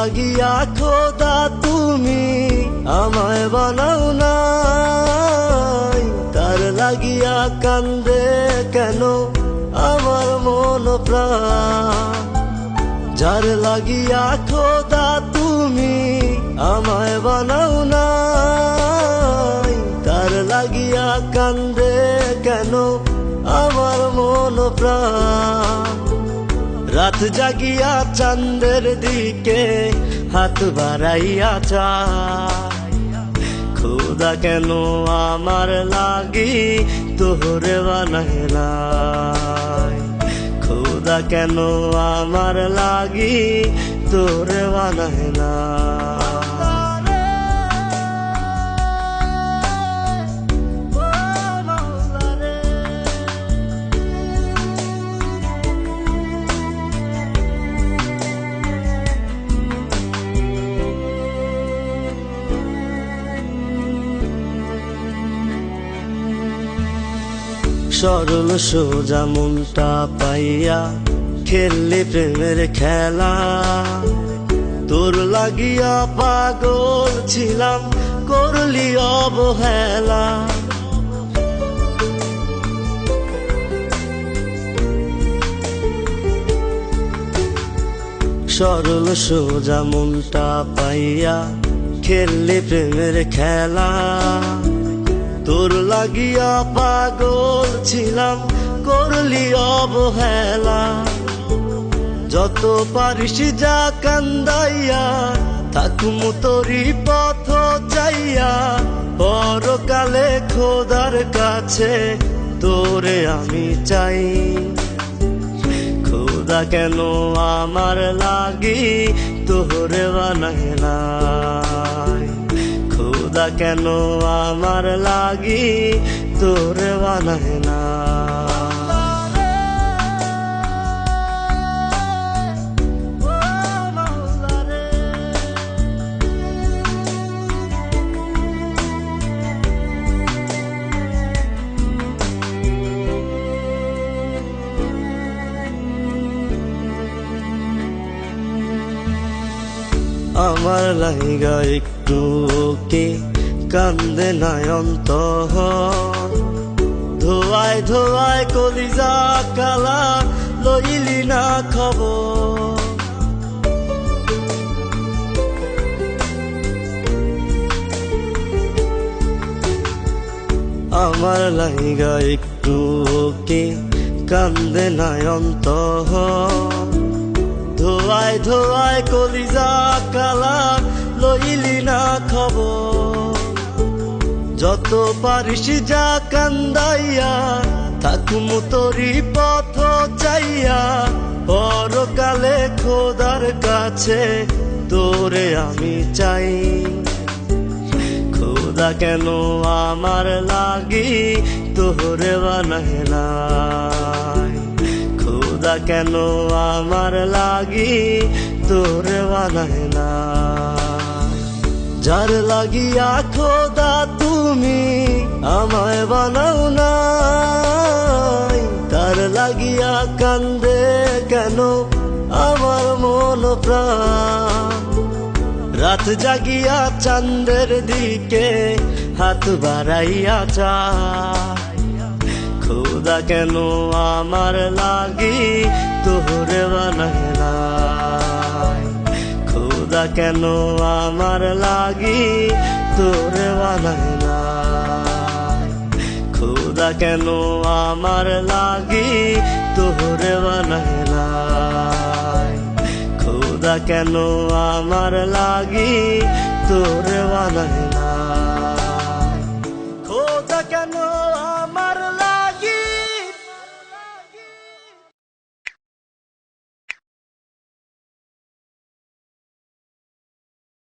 লাগিয়া খোদা তুমি আমায় বানাও নাই, তার লাগিয়া কান্দে কেন আমার মন প্রাণ। যার লাগিয়া খোদা তুমি আমায় বানাও নাই, তার লাগিয়া কান্দে কেন আমার মন প্রাণ। রাত জাগিয়া চাঁদের দিকে হাত বাড়াইয়া চায়, খোদা কেন আমার লাগি তোরে বানায় নাই, খোদা কেন আমার লাগি তোরে বানায় নাই। সরল সোজা মনটা পাইয়া খেললি প্রেমের খেলা, তোর লাগিয়া পাগল ছিলাম করলি অবহেলা। সরল সোজা মনটা পাইয়া খেললি প্রেমের খেলা, তোর লাগিয়া পাগল ছিলাম করলি অবহেলা। যত পারিস যা কান্দাইয়া থাকুম তোরি পথ চাইয়া, পরকালে খোদার কাছে তোরে আমি চাই। খোদা কেন আমার লাগি তোরে বানায় নাই, খোদা কেন আমার লাগি তোরে বানায় না। আমার লাইগা একটু কি কান্দে নয়ন্ত, ধোয়ায় ধোয়ায় কলিজা কালা লইলি না খবর। আমার লাইগা একটু কি কান্দে নয়ন্ত, ধোয়ায় ধোয়ায় কলিজা কালা লইলি না খবর। যত পারিস যা কান্দাইয়া থাকুম তোরি পথ চাইয়া, পরকালে খোদার কাছে তোরে আমি চাই। খোদা কেন আমার লাগি তোরে বানায় নাই, খোদা কেন আমার লাগি তোরে বানায় নাই। যার লাগিয়া খোদা তুমি আমায় বানাও নাই, তার লাগিয়া কান্দে কেন আমার মন প্রাণ। রাত জাগিয়া চাঁদের দিকে হাত বাড়াইয়া চায়, খোদা কেন আমার লাগি তোরে বানায় নাই, খোদা কেন আমার লাগি তোরে বানায় নাই, খোদা কেন আমার লাগি তোরে বানায় নাই, খোদা কেন আমার লাগি তোরে বানায় নাই, খোদা কেন